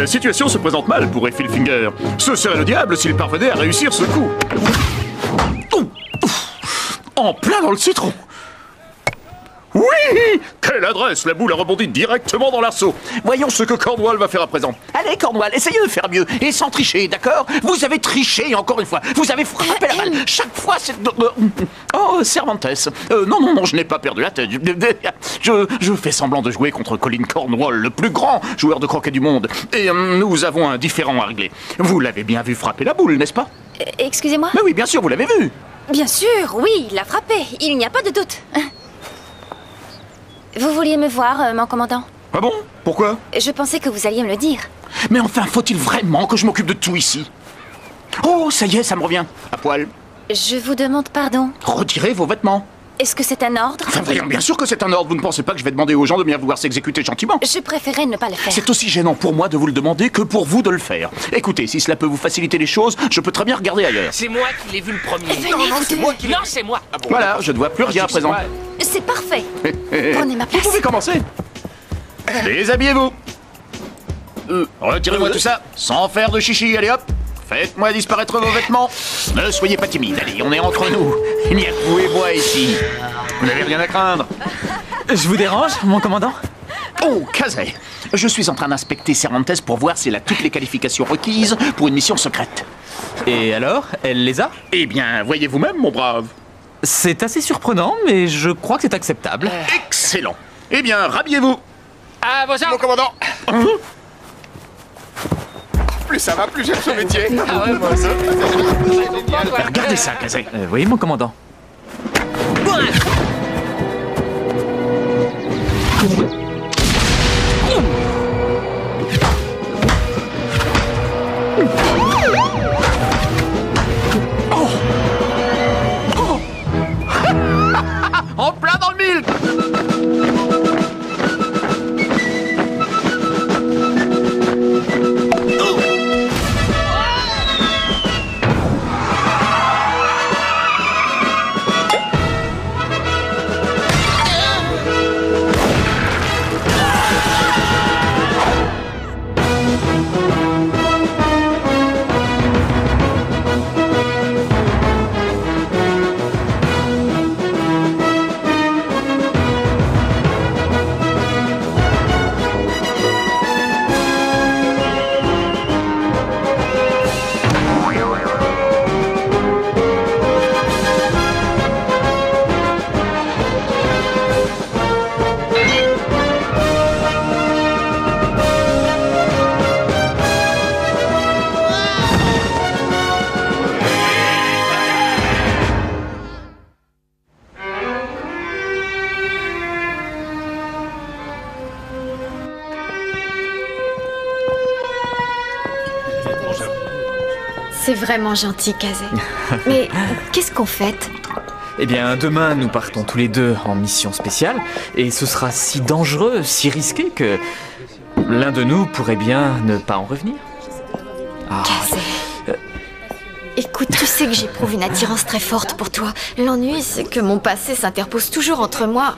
La situation se présente mal pour Effelfinger. Ce serait le diable s'il parvenait à réussir ce coup. En plein dans le citron. Oui! Quelle adresse! La boule a rebondi directement dans l'arceau. Voyons ce que Cornwall va faire à présent. Allez, Cornwall, essayez de faire mieux. Et sans tricher, d'accord? Vous avez triché, encore une fois. Vous avez frappé la balle. Chaque fois, c'est... Oh, Cervantes. Non, je n'ai pas perdu la tête. Je fais semblant de jouer contre Colin Cornwall, le plus grand joueur de croquet du monde. Et nous avons un différend à régler. Vous l'avez bien vu frapper la boule, n'est-ce pas? Excusez-moi? Mais oui, bien sûr, vous l'avez vu. Bien sûr, oui, il l'a frappé. Il n'y a pas de doute. Vous vouliez me voir, mon commandant? Ah bon? Pourquoi? Je pensais que vous alliez me le dire. Mais enfin, faut-il vraiment que je m'occupe de tout ici? Oh, ça y est, ça me revient. À poil. Je vous demande pardon. Retirez vos vêtements. Est-ce que c'est un ordre? Enfin, voyons, bien sûr que c'est un ordre. Vous ne pensez pas que je vais demander aux gens de bien vouloir s'exécuter gentiment? Je préférais ne pas le faire. C'est aussi gênant pour moi de vous le demander que pour vous de le faire. Écoutez, si cela peut vous faciliter les choses, je peux très bien regarder ailleurs. C'est moi qui l'ai vu le premier. Venez, Non, vous c'est deux. moi qui l'ai... Non, c'est moi. Ah bon, Voilà, je ne vois plus rien à présent. C'est parfait. Prenez ma Vous place. pouvez commencer. Déshabillez-vous. Retirez-moi tout ça, sans faire de chichi, allez hop. Faites-moi disparaître vos vêtements. Ne soyez pas timide, allez, on est entre nous. Il n'y a que vous et moi ici. Vous n'avez rien à craindre. Je vous dérange, mon commandant? Oh, Kazay, je suis en train d'inspecter Cervantes pour voir s'il a toutes les qualifications requises pour une mission secrète. Et alors, elle les a? Eh bien, voyez vous-même, mon brave. C'est assez surprenant, mais je crois que c'est acceptable. Excellent. Eh bien, rhabillez-vous. À vos Mon ordres. commandant. Plus ça va, plus j'aime ce métier. Ah ouais, moi aussi. Regardez ça, Kazay. Oui, mon commandant. En plein dans le mille. C'est vraiment gentil, Kazé. Mais qu'est-ce qu'on fait? Eh bien, demain, nous partons tous les deux en mission spéciale, et ce sera si dangereux, si risqué que l'un de nous pourrait bien ne pas en revenir. Ah, Kazé. Écoute, tu sais que j'éprouve une attirance très forte pour toi. L'ennui, c'est que mon passé s'interpose toujours entre moi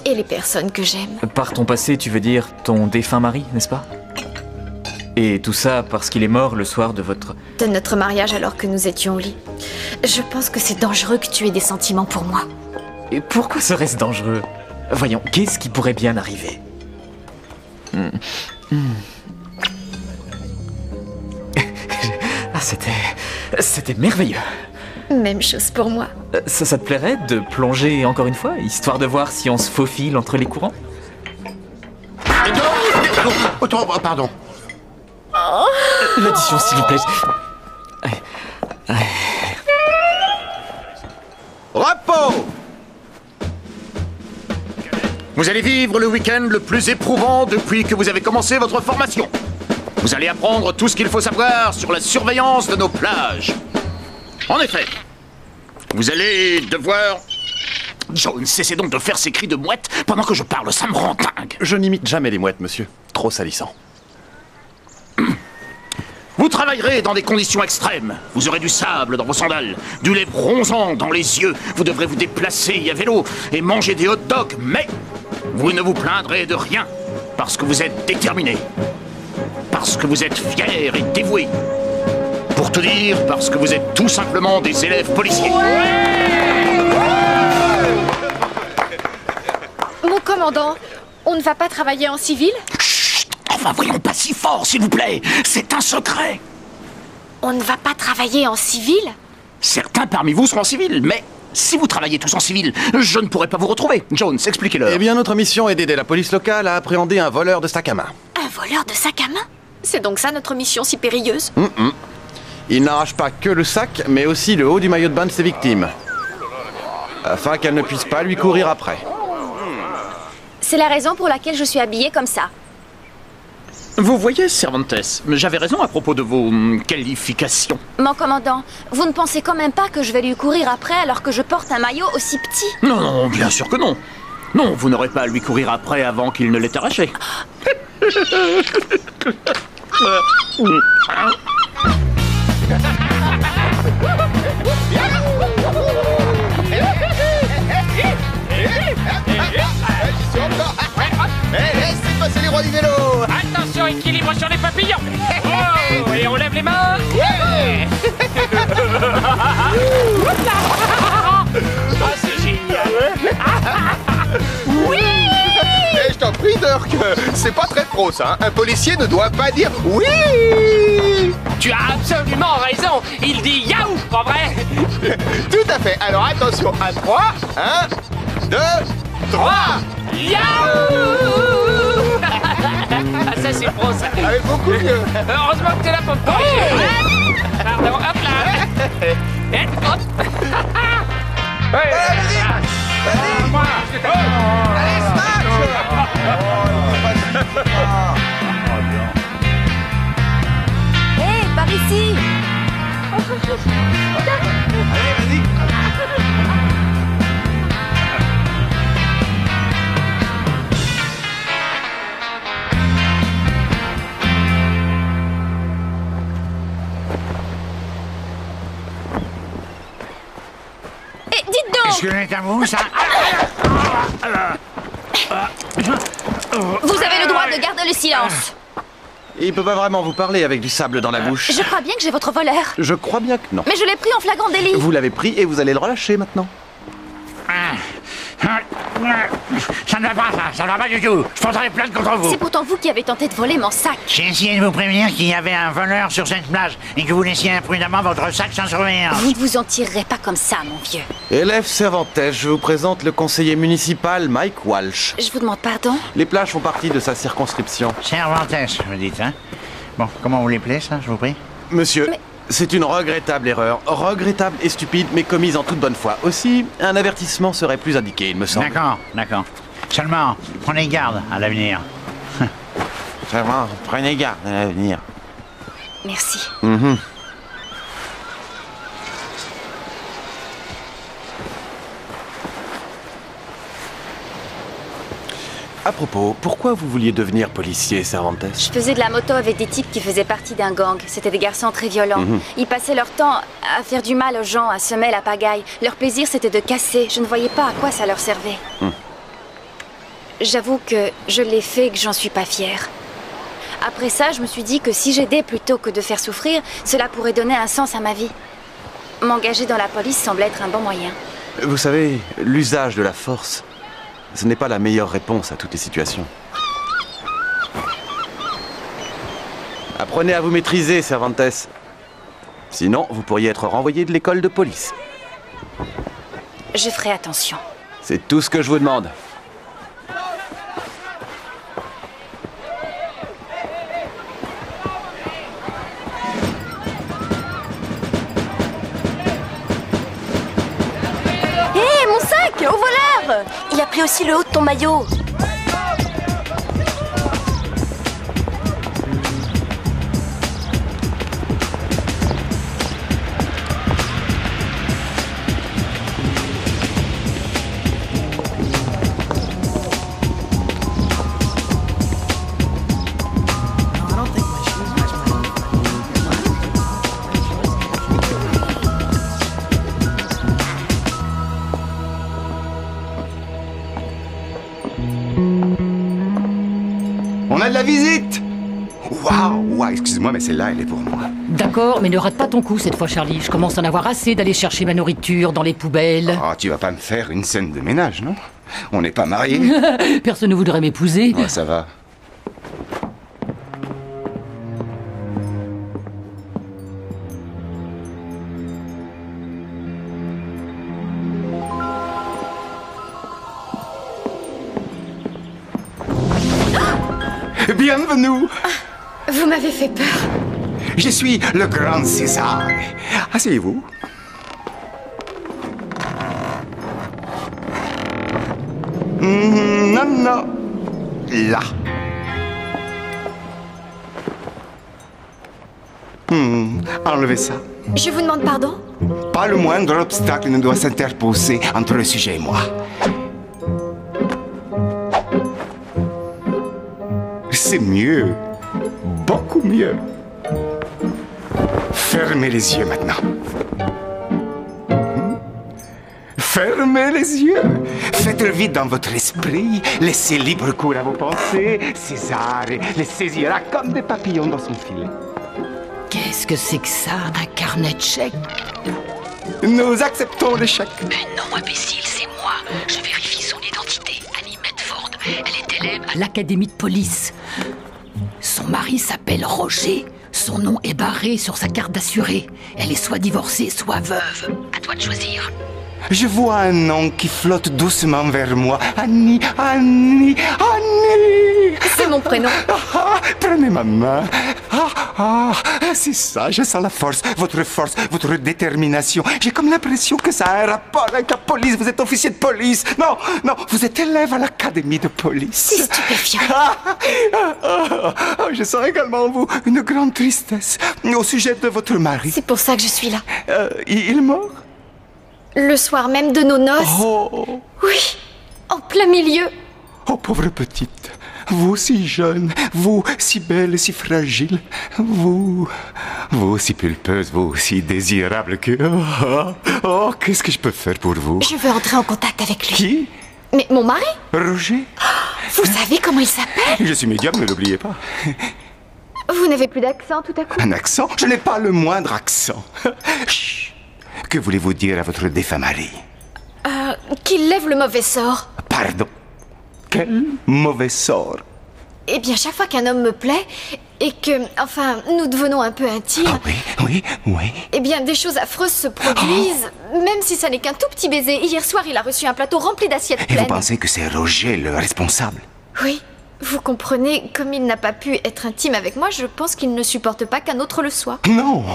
et les personnes que j'aime. par ton passé, tu veux dire ton défunt mari, n'est-ce pas? Et tout ça parce qu'il est mort le soir de votre... De notre mariage alors que nous étions au lit. Je pense que c'est dangereux que tu aies des sentiments pour moi. Et pourquoi serait-ce dangereux? Voyons, qu'est-ce qui pourrait bien arriver? Ah, c'était merveilleux. Même chose pour moi. Ça te plairait de plonger encore une fois, histoire de voir si on se faufile entre les courants? Pardon. L'addition, s'il vous plaît. Repos! Vous allez vivre le week-end le plus éprouvant depuis que vous avez commencé votre formation. Vous allez apprendre tout ce qu'il faut savoir sur la surveillance de nos plages. En effet, vous allez devoir... John, cessez donc de faire ces cris de mouette pendant que je parle, ça me rend dingue. Je n'imite jamais les mouettes, monsieur. Trop salissant. Vous travaillerez dans des conditions extrêmes. Vous aurez du sable dans vos sandales, du lait bronzant dans les yeux. Vous devrez vous déplacer à vélo et manger des hot dogs. Mais vous ne vous plaindrez de rien, parce que vous êtes déterminé. parce que vous êtes fiers et dévoués. Pour tout dire, parce que vous êtes tout simplement des élèves policiers. Mon commandant, on ne va pas travailler en civil? Chut! Enfin, voyons pas si fort, s'il vous plaît. C'est un secret. On ne va pas travailler en civil? Certains parmi vous seront civils, mais si vous travaillez tous en civil, je ne pourrai pas vous retrouver. Jones, expliquez-leur. Eh bien, notre mission est d'aider la police locale à appréhender un voleur de sac à main. Un voleur de sac à main? C'est donc ça notre mission si périlleuse? Il n'arrache pas que le sac, mais aussi le haut du maillot de bain de ses victimes. Afin qu'elles ne puissent pas lui courir après. C'est la raison pour laquelle je suis habillée comme ça. Vous voyez, Cervantes, j'avais raison à propos de vos qualifications. Mon commandant, vous ne pensez quand même pas que je vais lui courir après alors que je porte un maillot aussi petit? Non, non, bien sûr que non. Non, vous n'aurez pas à lui courir après avant qu'il ne l'ait arraché. Laissez passer les rois du vélo. Attention, équilibre sur les papillons. Oh, et on lève les mains. Ouais. Ah, c'est génial. Oui. Et je t'en prie, Dirk, c'est pas très pro ça. Un policier ne doit pas dire oui. Tu as absolument raison. Il dit yaou, pas vrai? Tout à fait. Alors attention, à 3, 1, 2, 3. Yaou. Ah, ça c'est pro ça. Avec beaucoup mieux. Heureusement que t'es là pour me corriger. Pardon, hop là. Et hop. Vas-y. Moi. Allez, Hé, par ici! Hé, dites donc! Est-ce que c'est à vous, ça? Vous avez le droit de garder le silence. Il peut pas vraiment vous parler avec du sable dans la bouche. Je crois bien que j'ai votre voleur. Je crois bien que non. Mais je l'ai pris en flagrant délit. Vous l'avez pris et vous allez le relâcher maintenant. Ça ne va pas, ça ne va pas du tout. Je prendrai plainte contre vous. C'est pourtant vous qui avez tenté de voler mon sac. J'ai essayé de vous prévenir qu'il y avait un voleur sur cette plage et que vous laissiez imprudemment votre sac sans surveillance. Vous ne vous en tirerez pas comme ça, mon vieux. Élève Cervantes, je vous présente le conseiller municipal Mike Walsh. Je vous demande pardon? Les plages font partie de sa circonscription. Cervantes, vous dites, hein? Bon, comment vous l'appelez, ça, je vous prie? Monsieur, Mais- c'est une regrettable erreur. Regrettable et stupide, mais commise en toute bonne foi. Aussi, un avertissement serait plus indiqué, il me semble. D'accord, d'accord. Seulement, prenez garde à l'avenir. Vraiment, prenez garde à l'avenir. Merci. À propos, pourquoi vous vouliez devenir policier, Cervantes? Je faisais de la moto avec des types qui faisaient partie d'un gang. C'était des garçons très violents. Ils passaient leur temps à faire du mal aux gens, à semer la pagaille. Leur plaisir, c'était de casser. Je ne voyais pas à quoi ça leur servait. J'avoue que je l'ai fait et que j'en suis pas fière. Après ça, je me suis dit que si j'aidais plutôt que de faire souffrir, cela pourrait donner un sens à ma vie. M'engager dans la police semble être un bon moyen. Vous savez, l'usage de la force, ce n'est pas la meilleure réponse à toutes les situations. Apprenez à vous maîtriser, Cervantes. Sinon, vous pourriez être renvoyé de l'école de police. Je ferai attention. C'est tout ce que je vous demande. Hé, mon sac! Au voleur! Il a pris aussi le haut de ton maillot. Ah, excuse-moi, mais celle-là, elle est pour moi. D'accord, mais ne rate pas ton coup cette fois, Charlie. Je commence à en avoir assez d'aller chercher ma nourriture dans les poubelles. Ah, tu vas pas me faire une scène de ménage, non? On n'est pas mariés. Personne ne voudrait m'épouser. Ouais, ça va. Bienvenue. Vous m'avez fait peur. Je suis le grand César. Asseyez-vous. Non, non. Là. Enlevez ça. Je vous demande pardon? Pas le moindre obstacle ne doit s'interposer entre le sujet et moi. C'est mieux. Beaucoup mieux. Fermez les yeux maintenant. Fermez les yeux. Faites le vide dans votre esprit. Laissez libre cours à vos pensées. César les saisira comme des papillons dans son filet. Qu'est-ce que c'est que ça, un carnet de chèques? Nous acceptons l'échec. Mais non, imbécile, c'est moi. Je vérifie son identité. Annie Medford. Elle est élève à l'académie de police. Son mari s'appelle Roger. Son nom est barré sur sa carte d'assuré. Elle est soit divorcée, soit veuve. À toi de choisir. Je vois un nom qui flotte doucement vers moi. Annie, Annie, Annie. C'est mon prénom. Prenez ma main. C'est ça, je sens la force, votre détermination. J'ai comme l'impression que ça a un rapport avec la police. Vous êtes officier de police. Non, non, vous êtes élève à l'académie de police. C'est stupéfiant. Je sens également en vous une grande tristesse au sujet de votre mari. C'est pour ça que je suis là. Il est mort? Le soir même de nos noces. Oh. Oui, en plein milieu. Oh, pauvre petite. Vous si jeune, vous si belle, si fragile, vous si pulpeuse, vous si désirable que... Oh, qu'est-ce que je peux faire pour vous? Je veux entrer en contact avec lui. Qui? Mais mon mari? Roger? Vous savez comment il s'appelle? Je suis médium, ne l'oubliez pas. Vous n'avez plus d'accent tout à coup? Un accent? Je n'ai pas le moindre accent. Chut. Que voulez-vous dire à votre défunt mari? Qu'il lève le mauvais sort. Pardon? Quel mauvais sort? Eh bien, chaque fois qu'un homme me plaît, et que, enfin, nous devenons un peu intimes... Ah oui. Eh bien, des choses affreuses se produisent, même si ça n'est qu'un tout petit baiser. Hier soir, il a reçu un plateau rempli d'assiettes pleines. Et vous pensez que c'est Roger le responsable? Oui. Vous comprenez, comme il n'a pas pu être intime avec moi, je pense qu'il ne supporte pas qu'un autre le soit. Non!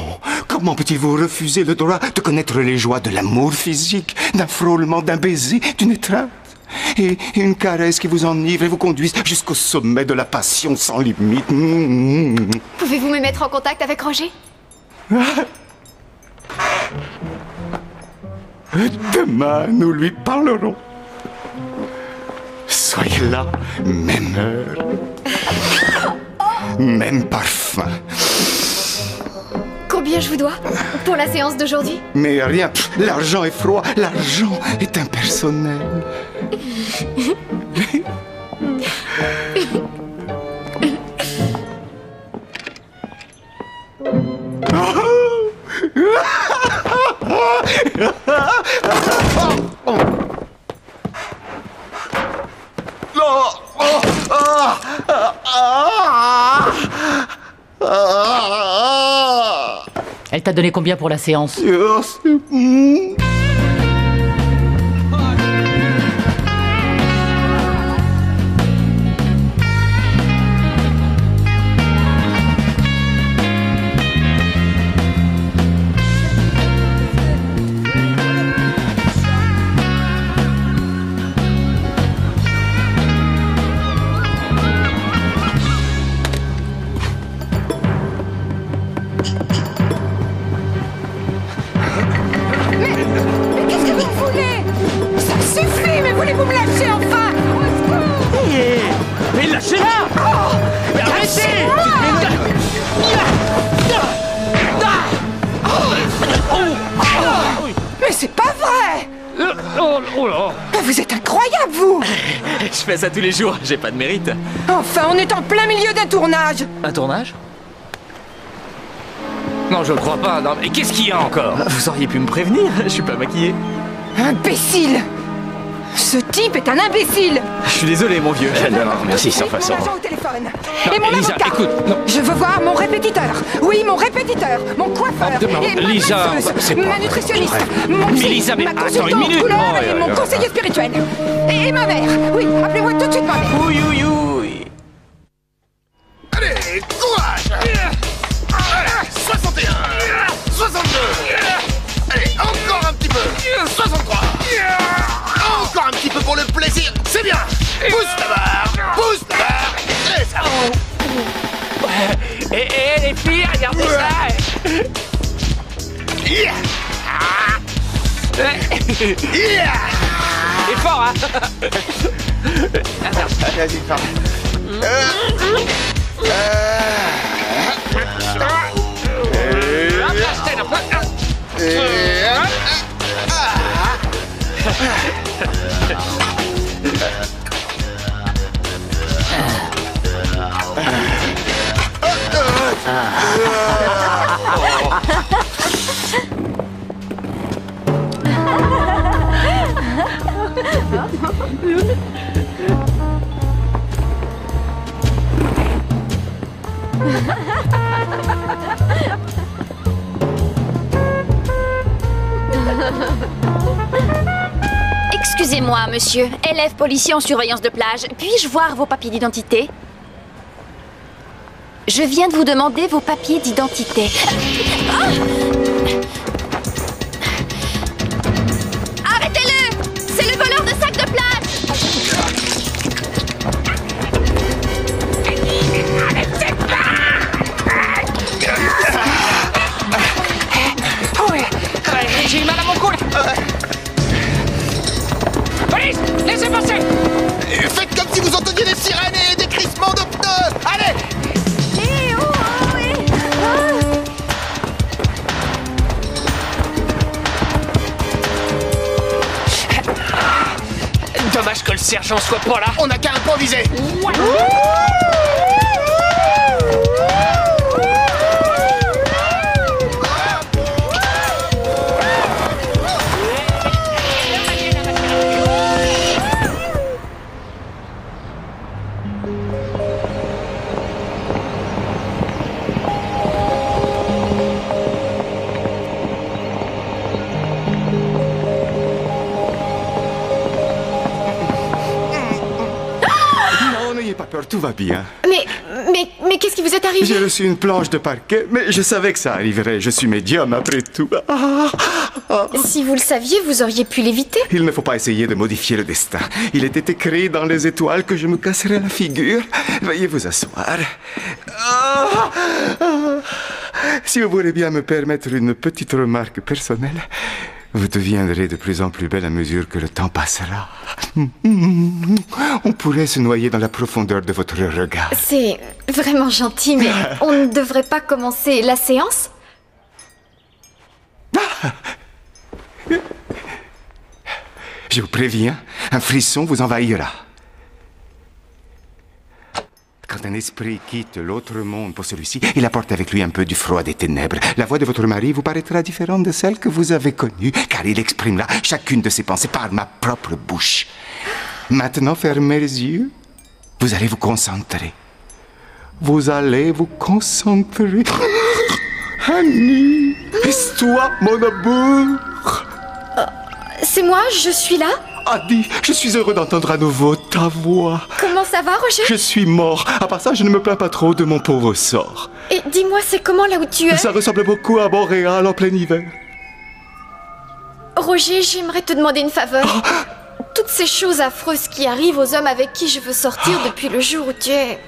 Comment peut-il vous refuser le droit de connaître les joies de l'amour physique, d'un frôlement, d'un baiser, d'une étreinte? Et une caresse qui vous enivre et vous conduise jusqu'au sommet de la passion sans limite. Pouvez-vous me mettre en contact avec Roger? Demain, nous lui parlerons. Soyez là, même heure, même parfum. Combien je vous dois pour la séance d'aujourd'hui? Mais rien, l'argent est froid, l'argent est impersonnel. Elle t'a donné combien pour la séance? Vous êtes incroyable, vous! Je fais ça tous les jours, j'ai pas de mérite. Enfin, on est en plein milieu d'un tournage! Un tournage? Non, je le crois pas. Non, mais qu'est-ce qu'il y a encore? Vous auriez pu me prévenir, je suis pas maquillé. Imbécile! Ce type est un imbécile! Je suis désolé, mon vieux. Non, merci, sans façon. Mon agent au téléphone. Non, Et mon Lisa, avocat. écoute, non. Je veux voir mon répétiteur. Oui, mon répétiteur. Mon coiffeur. Non, et ma Lisa, masseuse, c'est pas ma vrai. nutritionniste. Mais Mon psy, Lisa, mais ma attends consultante une minute. couleur Oh, et mon conseiller spirituel. Et ma mère. Oui, appelez-moi tout de suite ma mère. Oui, oui, oui. Allez, courage. Voilà, 61, 62. Allez, encore un petit peu. 63. Encore un petit peu pour le plaisir. C'est bien. Pousse la barre. Pousse la barre. Et ça. Et les filles, regardez ça. Yeah. Yeah. C'est fort, hein. Vas-y, fais. Excusez-moi, monsieur. Élève policier en surveillance de plage. Puis-je voir vos papiers d'identité? Je viens de vous demander vos papiers d'identité. Arrêtez-le! C'est le voleur de sacs de plage! J'ai eu mal à mon cou. Police, laissez passer. Faites comme si vous entendiez des sirènes et des crissements de pneus. Allez. Dommage que le sergent soit pas là. On n'a qu'à improviser. Non, n'ayez pas peur, tout va bien. Mais qu'est-ce qui vous est arrivé? J'ai reçu une planche de parquet, mais je savais que ça arriverait. Je suis médium après tout. Si vous le saviez, vous auriez pu l'éviter. Il ne faut pas essayer de modifier le destin. Il était écrit dans les étoiles que je me casserais la figure. Veuillez vous asseoir. Si vous voulez bien me permettre une petite remarque personnelle, vous deviendrez de plus en plus belle à mesure que le temps passera. On pourrait se noyer dans la profondeur de votre regard. C'est vraiment gentil, mais on ne devrait pas commencer la séance? Je vous préviens, un frisson vous envahira. Quand un esprit quitte l'autre monde pour celui-ci, il apporte avec lui un peu du froid des ténèbres. La voix de votre mari vous paraîtra différente de celle que vous avez connue, car il exprimera chacune de ses pensées par ma propre bouche. Maintenant, fermez les yeux. Vous allez vous concentrer. Vous allez vous concentrer. Annie, est-ce-toi, mon amour? C'est moi, je suis là. Annie, je suis heureux d'entendre à nouveau ta voix. Comment ça va, Roger? Je suis mort. À part ça, je ne me plains pas trop de mon pauvre sort. Et dis-moi, c'est comment là où tu es? Ça ressemble beaucoup à Montréal en plein hiver. Roger, j'aimerais te demander une faveur. Toutes ces choses affreuses qui arrivent aux hommes avec qui je veux sortir depuis le jour où tu es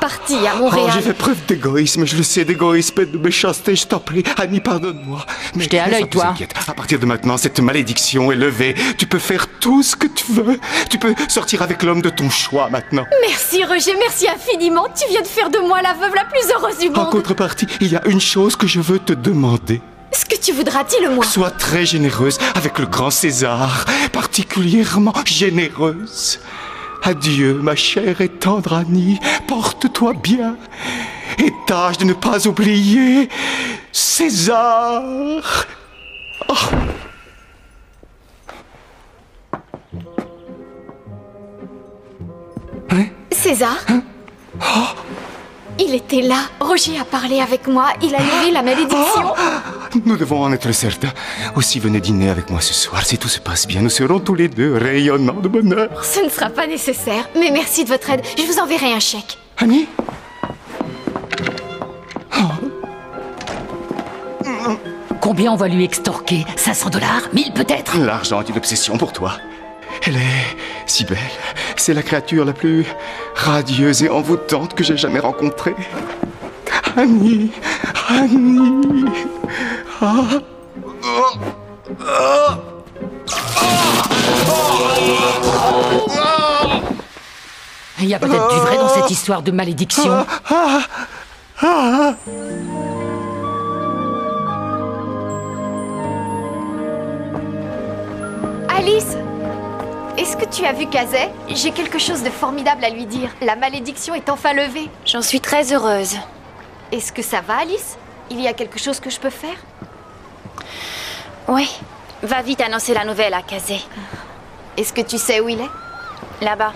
parti à Montréal. J'ai fait preuve d'égoïsme, je le sais, d'égoïsme et de méchanceté, je t'en prie. Annie, pardonne-moi. Mais J'étais à l'œil, toi. Inquiète. À partir de maintenant, cette malédiction est levée. Tu peux faire tout ce que tu veux. Tu peux sortir avec l'homme de ton choix maintenant. Merci, Roger, merci infiniment. Tu viens de faire de moi la veuve la plus heureuse du En monde. contrepartie, il y a une chose que je veux te demander. Ce que tu voudras, dis-le-moi. Sois très généreuse avec le grand César, particulièrement généreuse. Adieu, ma chère et tendre Annie, porte-toi bien et tâche de ne pas oublier César! Oh. Hein? César? Oh. Il était là. Roger a parlé avec moi. Il a levé la malédiction. Nous devons en être certains. Aussi, venez dîner avec moi ce soir. Si tout se passe bien, nous serons tous les deux rayonnants de bonheur. Ce ne sera pas nécessaire. Mais merci de votre aide. Je vous enverrai un chèque. Annie? Combien on va lui extorquer? 500 $? 1000 peut-être? L'argent est une obsession pour toi. Elle est si belle. C'est la créature la plus radieuse et envoûtante que j'ai jamais rencontrée. Annie, Annie. Ah. Il y a peut-être du vrai dans cette histoire de malédiction. Alice, est-ce que tu as vu Kazay? J'ai quelque chose de formidable à lui dire. La malédiction est enfin levée. J'en suis très heureuse. Est-ce que ça va, Alice? Il y a quelque chose que je peux faire? Oui. Va vite annoncer la nouvelle à Kazay. Est-ce que tu sais où il est? Là-bas.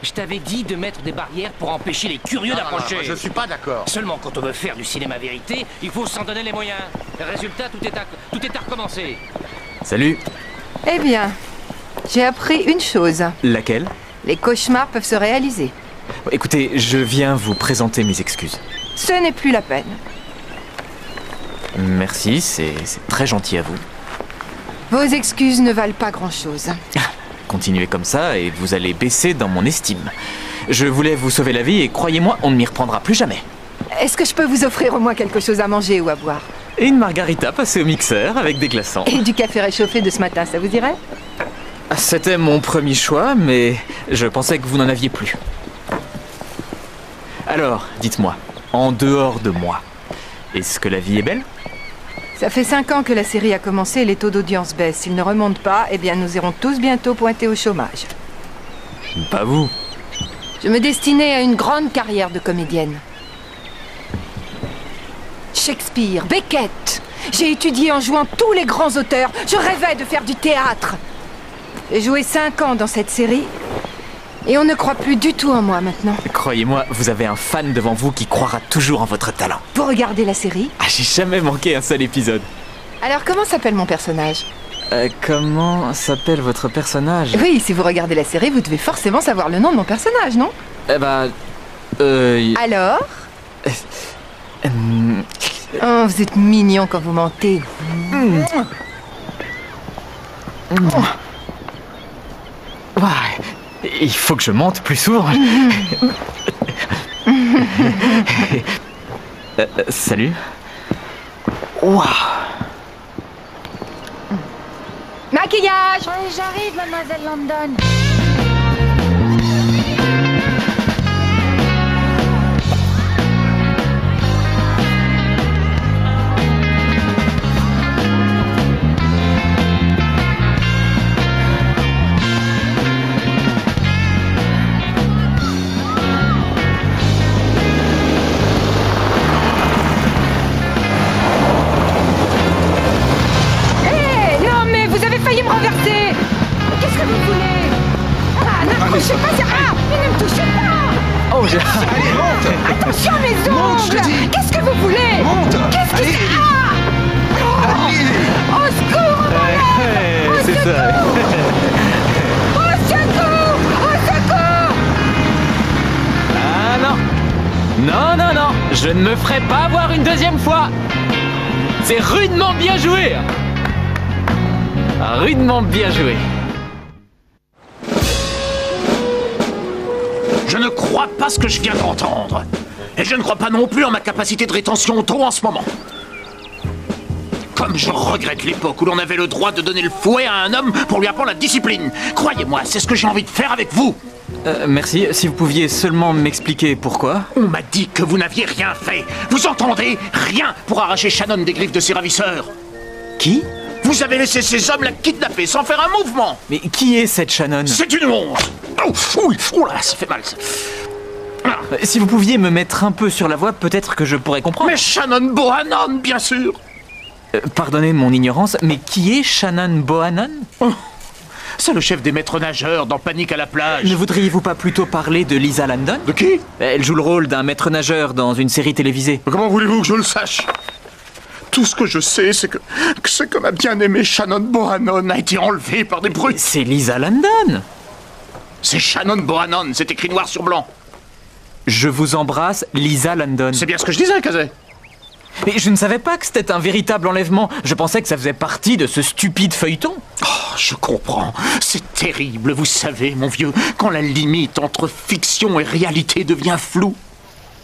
Je t'avais dit de mettre des barrières pour empêcher les curieux d'approcher. Je suis pas d'accord. Seulement quand on veut faire du cinéma vérité, il faut s'en donner les moyens. Résultat, tout est à recommencer. Salut. Eh bien, j'ai appris une chose. Laquelle? Les cauchemars peuvent se réaliser. Écoutez, je viens vous présenter mes excuses. Ce n'est plus la peine. Merci, c'est très gentil à vous. Vos excuses ne valent pas grand-chose. Continuez comme ça et vous allez baisser dans mon estime. Je voulais vous sauver la vie et croyez-moi, on ne m'y reprendra plus jamais. Est-ce que je peux vous offrir au moins quelque chose à manger ou à boire? Et une margarita passée au mixeur avec des glaçons. Et du café réchauffé de ce matin, ça vous irait? C'était mon premier choix, mais je pensais que vous n'en aviez plus. Alors, dites-moi, en dehors de moi, est-ce que la vie est belle? Ça fait 5 ans que la série a commencé et les taux d'audience baissent. S'ils ne remontent pas, eh bien nous irons tous bientôt pointer au chômage. Pas vous. Je me destinais à une grande carrière de comédienne. Shakespeare, Beckett. J'ai étudié en jouant tous les grands auteurs. Je rêvais de faire du théâtre. J'ai joué 5 ans dans cette série et on ne croit plus du tout en moi maintenant. Croyez-moi, vous avez un fan devant vous qui croira toujours en votre talent. Vous regardez la série? Ah, j'ai jamais manqué un seul épisode. Alors comment s'appelle mon personnage? Comment s'appelle votre personnage? Oui, si vous regardez la série, vous devez forcément savoir le nom de mon personnage, non? Eh ben... Alors? Oh, vous êtes mignon quand vous mentez. Ouais, il faut que je mente plus souvent. Salut. Waouh. Maquillage! Oui, j'arrive, mademoiselle London. touchez pas, c'est... Ah, mais ne me touchez pas. Oh, j'ai... Allez, monte. Attention à mes ongles. Monte, je te dis. Qu'est-ce que vous voulez? Monte. Qu'est-ce que Allez. c'est? Ah. Allez. Au secours, au c'est secours. ça. Au secours. Au secours. Ah non. Non, non, non. Je ne me ferai pas avoir une deuxième fois. C'est rudement bien joué. Rudement bien joué. Je ne crois pas ce que je viens d'entendre. Et je ne crois pas non plus en ma capacité de rétention d'eau en ce moment. Comme je regrette l'époque où l'on avait le droit de donner le fouet à un homme pour lui apprendre la discipline. Croyez-moi, c'est ce que j'ai envie de faire avec vous. Merci. Si vous pouviez seulement m'expliquer pourquoi. On m'a dit que vous n'aviez rien fait. Vous entendez? Rien pour arracher Shannon des griffes de ses ravisseurs. Qui? Vous avez laissé ces hommes la kidnapper sans faire un mouvement. Mais qui est cette Shannon? C'est une honte. Ouh là, ça fait mal. Ça. Ah, Si vous pouviez me mettre un peu sur la voie, peut-être que je pourrais comprendre. Mais Shannon Bohannon, bien sûr. Pardonnez mon ignorance, mais qui est Shannon Bohannon? C'est le chef des maîtres nageurs dans Panique à la plage. Ne voudriez-vous pas plutôt parler de Lisa Landon? De qui? Elle joue le rôle d'un maître nageur dans une série télévisée. Comment voulez-vous que je le sache? Tout ce que je sais, c'est que ma bien-aimée Shannon Bohannon a été enlevée par des brutes. C'est Lisa Landon. C'est Shannon Bohannon, c'est écrit noir sur blanc. Je vous embrasse, Lisa Landon. C'est bien ce que je disais, Kazé. Mais je ne savais pas que c'était un véritable enlèvement. Je pensais que ça faisait partie de ce stupide feuilleton. Oh, je comprends. C'est terrible, vous savez, mon vieux, quand la limite entre fiction et réalité devient floue.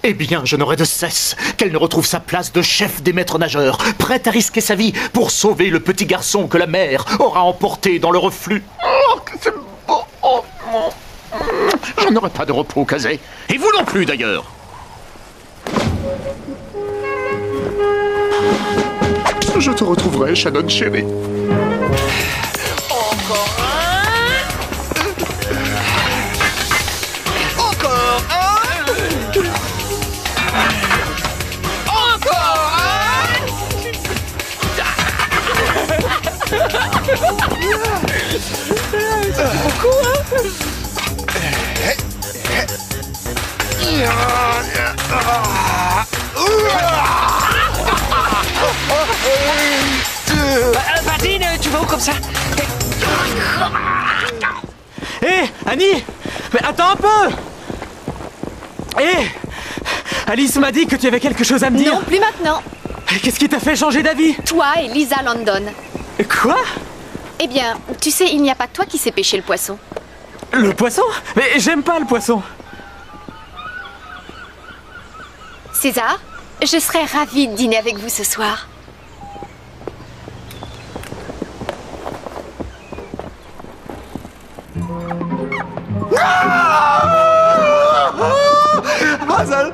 Eh bien, je n'aurai de cesse qu'elle ne retrouve sa place de chef des maîtres nageurs, prête à risquer sa vie pour sauver le petit garçon que la mer aura emporté dans le reflux. Oh, que c'est beau. Oh, je n'aurai pas de repos, Kazé. Et vous non plus, d'ailleurs. Je te retrouverai, Shannon chérie. Encore un. Encore un. Encore un. Beaucoup, hein? Vadine, tu vas où comme ça? Hé, Annie! Mais attends un peu! Hé! Alice m'a dit que tu avais quelque chose à me dire. Non, plus maintenant. Qu'est-ce qui t'a fait changer d'avis? Toi et Lisa Landon. Quoi? Eh bien, tu sais, il n'y a pas que toi qui sais pêcher le poisson. Le poisson? Mais j'aime pas le poisson. César, je serais ravie de dîner avec vous ce soir. Hazel!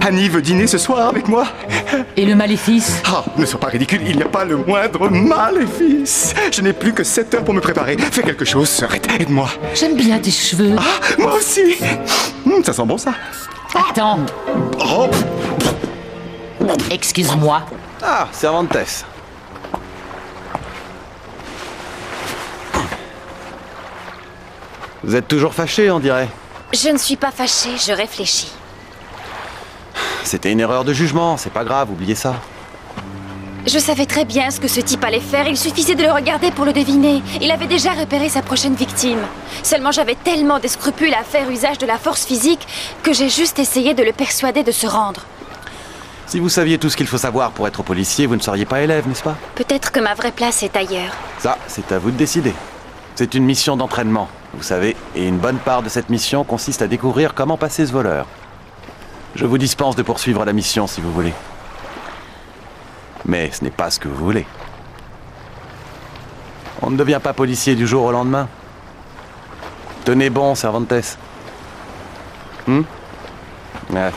Annie veut dîner ce soir avec moi. Et le maléfice? Ah, ne sois pas ridicule, il n'y a pas le moindre maléfice. Je n'ai plus que 7 heures pour me préparer. Fais quelque chose, sœurette, aide-moi. J'aime bien tes cheveux. Ah, moi aussi. Ça sent bon, ça. Attends. Oh. Excuse-moi. Ah, Cervantes. Vous êtes toujours fâché, on dirait. Je ne suis pas fâchée, je réfléchis. C'était une erreur de jugement, c'est pas grave, oubliez ça. Je savais très bien ce que ce type allait faire, il suffisait de le regarder pour le deviner. Il avait déjà repéré sa prochaine victime. Seulement j'avais tellement des scrupules à faire usage de la force physique que j'ai juste essayé de le persuader de se rendre. Si vous saviez tout ce qu'il faut savoir pour être policier, vous ne seriez pas élève, n'est-ce pas? Peut-être que ma vraie place est ailleurs. Ça, c'est à vous de décider. C'est une mission d'entraînement, vous savez, et une bonne part de cette mission consiste à découvrir comment passer ce voleur. Je vous dispense de poursuivre la mission si vous voulez. Mais ce n'est pas ce que vous voulez. On ne devient pas policier du jour au lendemain. Tenez bon, Cervantes. Ouais.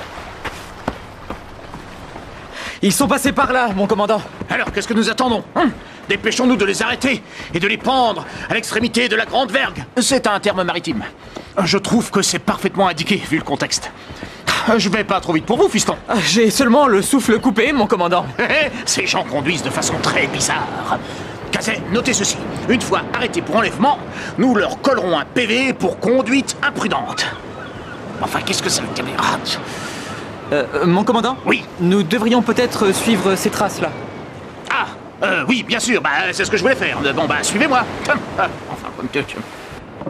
Ils sont passés par là, mon commandant. Alors, qu'est-ce que nous attendons, hein? Dépêchons-nous de les arrêter et de les pendre à l'extrémité de la Grande Vergue. C'est un terme maritime. Je trouve que c'est parfaitement indiqué, vu le contexte. Je vais pas trop vite pour vous, fiston. J'ai seulement le souffle coupé, mon commandant. Ces gens conduisent de façon très bizarre. Kazé, notez ceci. Une fois arrêtés pour enlèvement, nous leur collerons un PV pour conduite imprudente. Enfin, qu'est-ce que ça veut dire? Mon commandant? Oui. Nous devrions peut-être suivre ces traces-là. Ah, oui, bien sûr, c'est ce que je voulais faire. Bon, suivez-moi.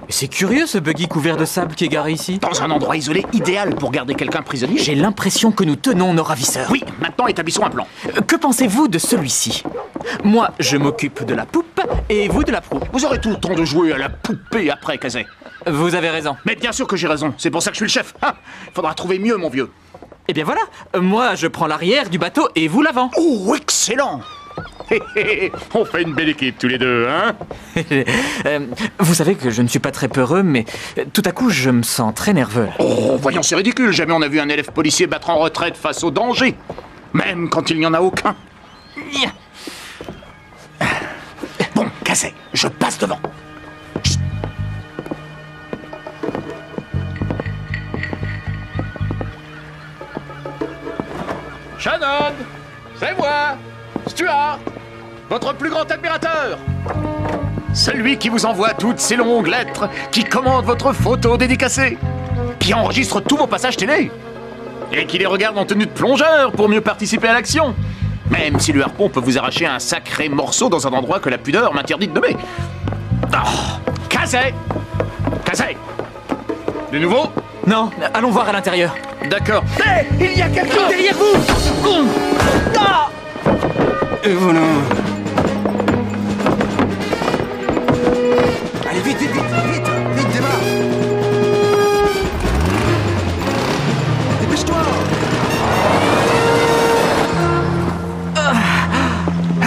C'est curieux ce buggy couvert de sable qui est garé ici. Dans un endroit isolé, idéal pour garder quelqu'un prisonnier. J'ai l'impression que nous tenons nos ravisseurs. Oui, maintenant établissons un plan. Que pensez-vous de celui-ci? Moi, je m'occupe de la poupe et vous de la proue. Vous aurez tout le temps de jouer à la poupée après, Kazé. Vous avez raison. Mais bien sûr que j'ai raison, c'est pour ça que je suis le chef. Faudra trouver mieux, mon vieux. Eh bien voilà, moi je prends l'arrière du bateau et vous l'avant. Oh, excellent! On fait une belle équipe tous les deux, hein? Vous savez que je ne suis pas très peureux, mais tout à coup je me sens très nerveux. Oh, voyons, c'est ridicule. Jamais on n'a vu un élève policier battre en retraite face au danger. Même quand il n'y en a aucun. Bon, Kazé, je passe devant. Chut. Shannon, c'est moi, Stuart, votre plus grand admirateur. Celui qui vous envoie toutes ces longues lettres, qui commande votre photo dédicacée, qui enregistre tous vos passages télé, et qui les regarde en tenue de plongeur pour mieux participer à l'action. Même si le harpon peut vous arracher un sacré morceau dans un endroit que la pudeur m'interdit de nommer. Oh, Casey! Casey! De nouveau? Non, allons voir à l'intérieur. D'accord. Hé! Il y a quelqu'un derrière vous! Non! Et voilà. Allez, vite, vite, vite, vite, vite, démarre. Dépêche-toi.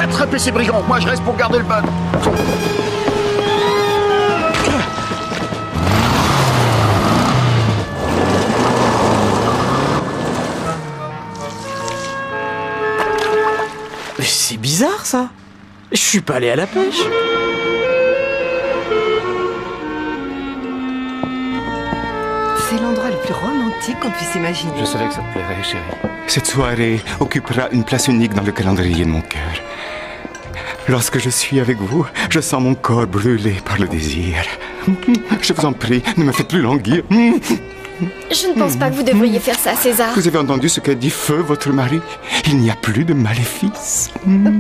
Attrapez ces brigands, moi je reste pour garder le ban. C'est bizarre ça. Je suis pas allé à la pêche. C'est l'endroit le plus romantique qu'on puisse imaginer. Je savais que ça te plairait, chérie. Cette soirée occupera une place unique dans le calendrier de mon cœur. Lorsque je suis avec vous, je sens mon corps brûler par le désir. Je vous en prie, ne me faites plus languir. Je ne pense pas que vous devriez faire ça, César. Vous avez entendu ce qu'a dit Feu, votre mari? Il n'y a plus de maléfice.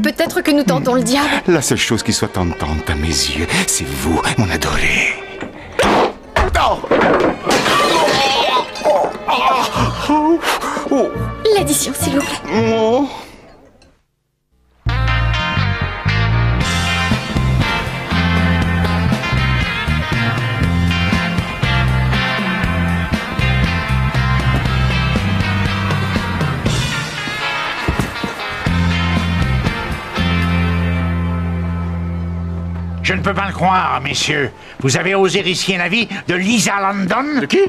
Peut-être que nous tentons le diable. La seule chose qui soit tentante à mes yeux, c'est vous, mon adoré. L'addition, s'il vous plaît. Oh. Je ne peux pas le croire, messieurs. Vous avez osé risquer la vie de Lisa Landon? De qui?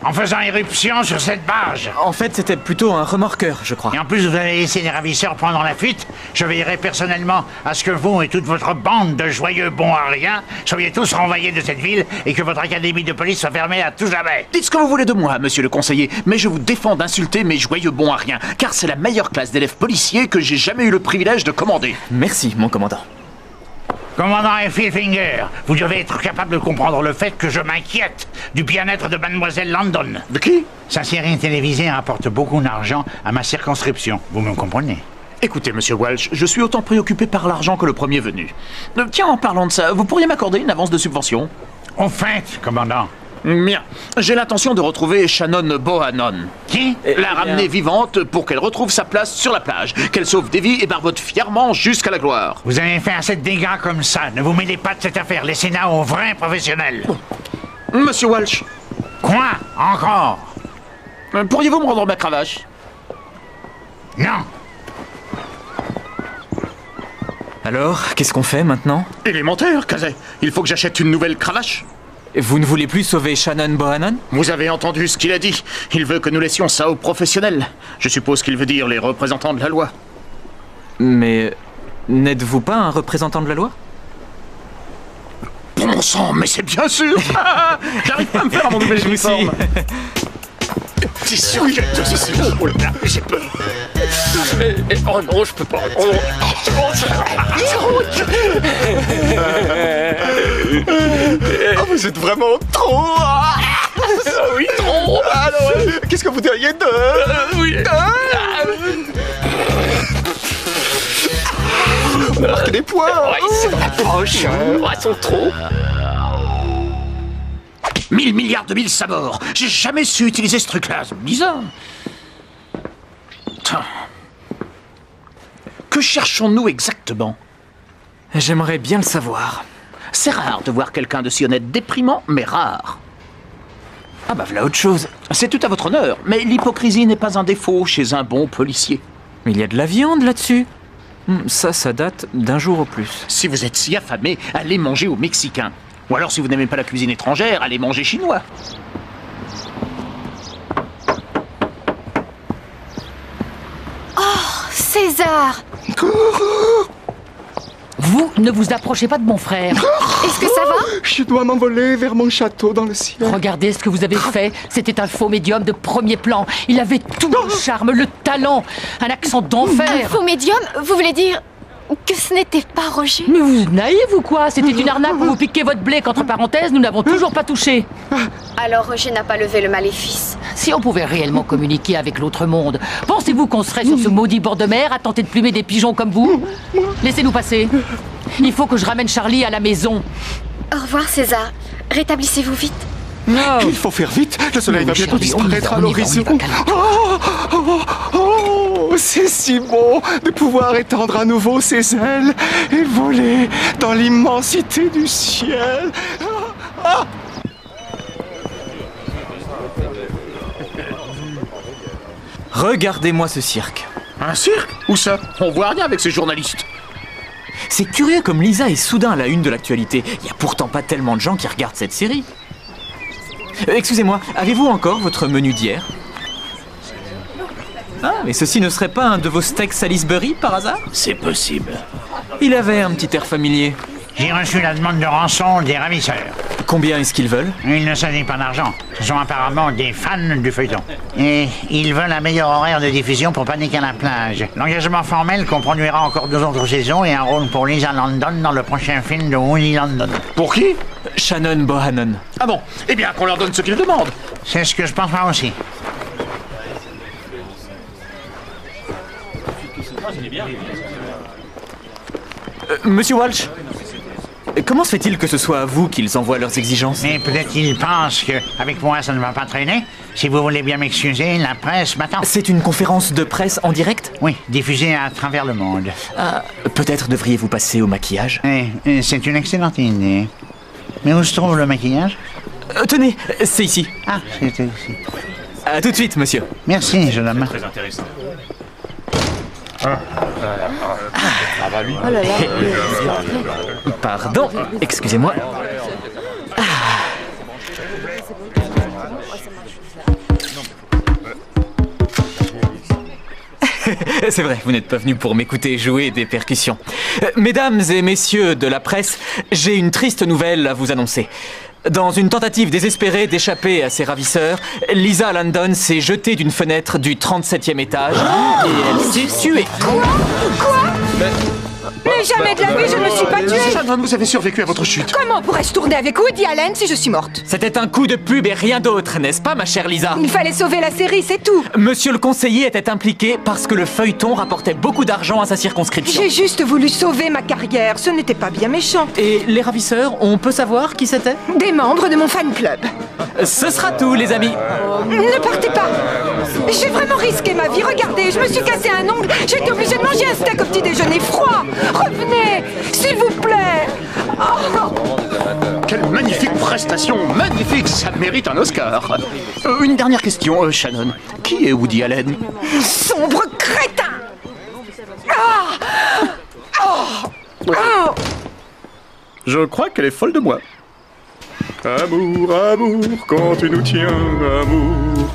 En faisant éruption sur cette barge. En fait, c'était plutôt un remorqueur, je crois. Et en plus, vous avez laissé les ravisseurs prendre la fuite. Je veillerai personnellement à ce que vous et toute votre bande de joyeux bons à rien soyez tous renvoyés de cette ville et que votre académie de police soit fermée à tout jamais. Dites ce que vous voulez de moi, monsieur le conseiller, mais je vous défends d'insulter mes joyeux bons à rien, car c'est la meilleure classe d'élèves policiers que j'ai jamais eu le privilège de commander. Merci, mon commandant. Commandant Effielfinger, vous devez être capable de comprendre le fait que je m'inquiète du bien-être de mademoiselle Landon. De qui? Sa série télévisée apporte beaucoup d'argent à ma circonscription, vous me comprenez? Écoutez, monsieur Walsh, je suis autant préoccupé par l'argent que le premier venu. Tiens, en parlant de ça, vous pourriez m'accorder une avance de subvention? Au fait, commandant. Bien. J'ai l'intention de retrouver Shannon Bohannon. Qui? La ramener vivante pour qu'elle retrouve sa place sur la plage, qu'elle sauve des vies et barbote fièrement jusqu'à la gloire. Vous avez fait assez de dégâts comme ça. Ne vous mêlez pas de cette affaire. Laissez-la aux vrais professionnels. Monsieur Walsh. Quoi? Encore? Pourriez-vous me rendre ma cravache? Non. Alors, qu'est-ce qu'on fait maintenant? Élémentaire, Casey. Il faut que j'achète une nouvelle cravache. Vous ne voulez plus sauver Shannon Bohannon? Vous avez entendu ce qu'il a dit. Il veut que nous laissions ça aux professionnels. Je suppose qu'il veut dire les représentants de la loi. Mais n'êtes-vous pas un représentant de la loi? Bon sang, mais c'est bien sûr. J'arrive pas à me faire mon nouvel uniforme. C'est sûr que c'est bon. Oh là là, j'ai peur. Oh non, je peux pas. Oh non. Oh, vous êtes vraiment trop. Ah oui, trop. Alors, qu'est-ce que vous diriez de... Oui. On a marqué des points. Oui, c'est dans la poche. Ils sont trop. 1000 milliards de mille sabords. J'ai jamais su utiliser ce truc-là. C'est bizarre. Que cherchons-nous exactement? J'aimerais bien le savoir. C'est rare de voir quelqu'un de si honnête, déprimant, mais rare. Ah bah voilà autre chose. C'est tout à votre honneur, mais l'hypocrisie n'est pas un défaut chez un bon policier. Mais il y a de la viande là-dessus. Ça date d'un jour au plus. Si vous êtes si affamé, allez manger au mexicain. Ou alors si vous n'aimez pas la cuisine étrangère, allez manger chinois. Oh, César! Vous ne vous approchez pas de mon frère. Est-ce que ça va? Je dois m'envoler vers mon château dans le ciel. Regardez ce que vous avez fait. C'était un faux médium de premier plan. Il avait tout le charme, le talent, un accent Un d'enfer. faux médium? Vous voulez dire que ce n'était pas Roger? Mais vous êtes naïf ou quoi? C'était une arnaque pour vous piquer votre blé qu'entre parenthèses, nous n'avons toujours pas touché. Alors Roger n'a pas levé le maléfice. Si on pouvait réellement communiquer avec l'autre monde, pensez-vous qu'on serait sur ce maudit bord de mer à tenter de plumer des pigeons comme vous? Laissez-nous passer. Il faut que je ramène Charlie à la maison. Au revoir César. Rétablissez-vous vite. Non. Il faut faire vite. Le soleil va bientôt Charlie, on y disparaître va, à on y va, l'horizon. on y va, calme-toi. C'est si beau de pouvoir étendre à nouveau ses ailes et voler dans l'immensité du ciel. Ah! Regardez-moi ce cirque. Un cirque? Où ça? On voit rien avec ces journalistes. C'est curieux comme Lisa est soudain à la une de l'actualité. Il y a pourtant pas tellement de gens qui regardent cette série. Excusez-moi, avez-vous encore votre menu d'hier? Ah, mais ceci ne serait pas un de vos steaks Salisbury par hasard? C'est possible. Il avait un petit air familier. J'ai reçu la demande de rançon des ravisseurs. Combien est-ce qu'ils veulent? Il ne s'agit pas d'argent. Ce sont apparemment des fans du feuilleton. Et ils veulent un meilleur horaire de diffusion pour Panique à la plage. L'engagement formel comprendra encore 2 autres saisons et un rôle pour Lisa London dans le prochain film de Woody London. Pour qui? Shannon Bohannon. Ah bon? Eh bien, qu'on leur donne ce qu'ils demandent. C'est ce que je pense moi aussi. Monsieur Walsh, comment se fait-il que ce soit à vous qu'ils envoient leurs exigences? Mais peut-être qu'ils pensent que avec moi ça ne va pas traîner. Si vous voulez bien m'excuser, la presse m'attend. C'est une conférence de presse en direct? Oui, diffusée à travers le monde. Peut-être devriez-vous passer au maquillage? C'est une excellente idée. Mais où se trouve le maquillage? Tenez, c'est ici. Ah, c'était ici. À tout de suite, monsieur. Merci, jeune homme. Très intéressant. Pardon, excusez-moi. C'est vrai, vous n'êtes pas venu pour m'écouter jouer des percussions. Mesdames et messieurs de la presse, j'ai une triste nouvelle à vous annoncer. Dans une tentative désespérée d'échapper à ses ravisseurs, Lisa London s'est jetée d'une fenêtre du 37e étage et elle s'est tuée. Quoi? Mais jamais de la vie, je ne me suis pas tuée. Shannon, vous avez survécu à votre chute. Comment pourrais-je tourner avec Woody Allen si je suis morte? C'était un coup de pub et rien d'autre, n'est-ce pas, ma chère Lisa? Il fallait sauver la série, c'est tout. Monsieur le conseiller était impliqué parce que le feuilleton rapportait beaucoup d'argent à sa circonscription. J'ai juste voulu sauver ma carrière, ce n'était pas bien méchant. Et les ravisseurs, on peut savoir qui c'était? Des membres de mon fan club. Ce sera tout, les amis. Ne partez pas. J'ai vraiment risqué ma vie, regardez, je me suis cassé un ongle, j'ai été obligée de manger un steak au petit déjeuner froid. Revenez, s'il vous plaît. Quelle magnifique prestation, magnifique, ça mérite un Oscar. Une dernière question, Shannon. Qui est Woody Allen? Sombre crétin. Je crois qu'elle est folle de moi. Amour, amour, quand tu nous tiens, amour.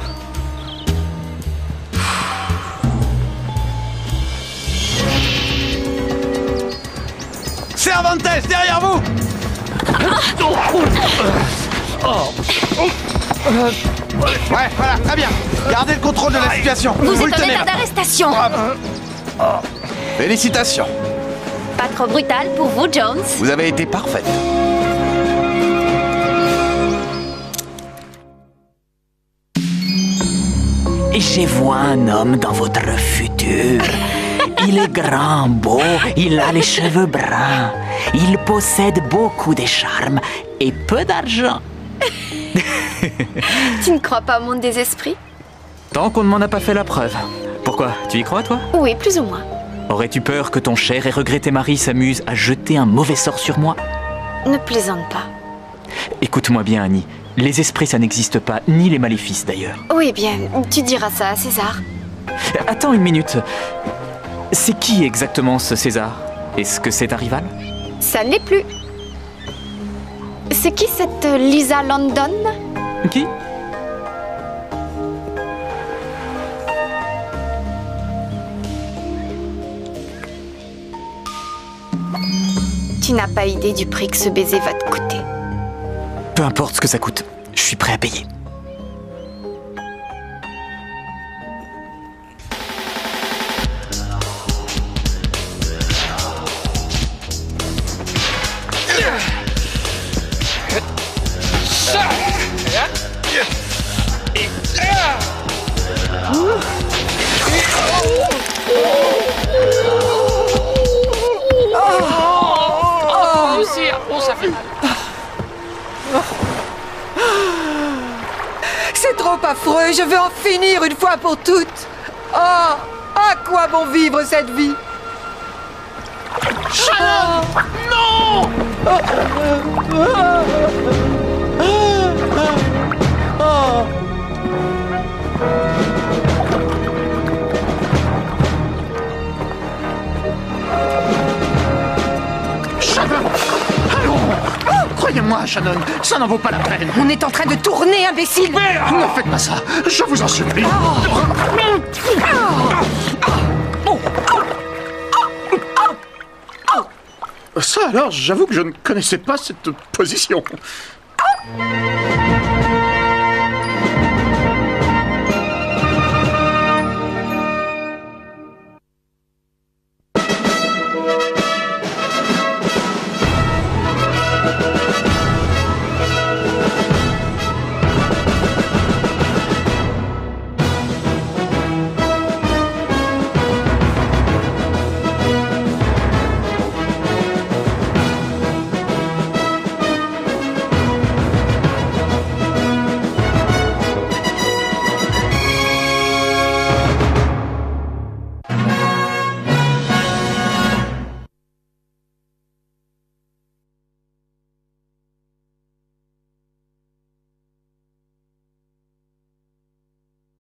Cervantes, derrière vous! Ouais, voilà, très bien. Gardez le contrôle de la situation. Vous le êtes en tenez état là. d'arrestation. Félicitations. Pas trop brutal pour vous, Jones. Vous avez été parfaite. Je vois un homme dans votre futur. Il est grand, beau, il a les cheveux bruns. Il possède beaucoup de charme et peu d'argent. Tu ne crois pas au monde des esprits? Tant qu'on ne m'en a pas fait la preuve. Pourquoi? Tu y crois, toi? Oui, plus ou moins. Aurais-tu peur que ton cher et regretté mari s'amuse à jeter un mauvais sort sur moi? Ne plaisante pas. Écoute-moi bien, Annie. Les esprits, ça n'existe pas, ni les maléfices d'ailleurs. Oui, bien, tu diras ça à César. Attends une minute. C'est qui exactement ce César? Est-ce que c'est un rival? Ça ne l'est plus. C'est qui cette Lisa London? Qui? Tu n'as pas idée du prix que ce baiser va te coûter. Peu importe ce que ça coûte, je suis prêt à payer. Oh, ça fait mal. C'est trop affreux, je veux en finir une fois pour toutes. Oh, à quoi bon vivre cette vie? Shannon! Non! Shannon! Allons! Croyez-moi, Shannon, ça n'en vaut pas la peine. On est en train de tourner, imbécile! Ne faites pas ça, je vous en supplie. Ça alors, j'avoue que je ne connaissais pas cette position.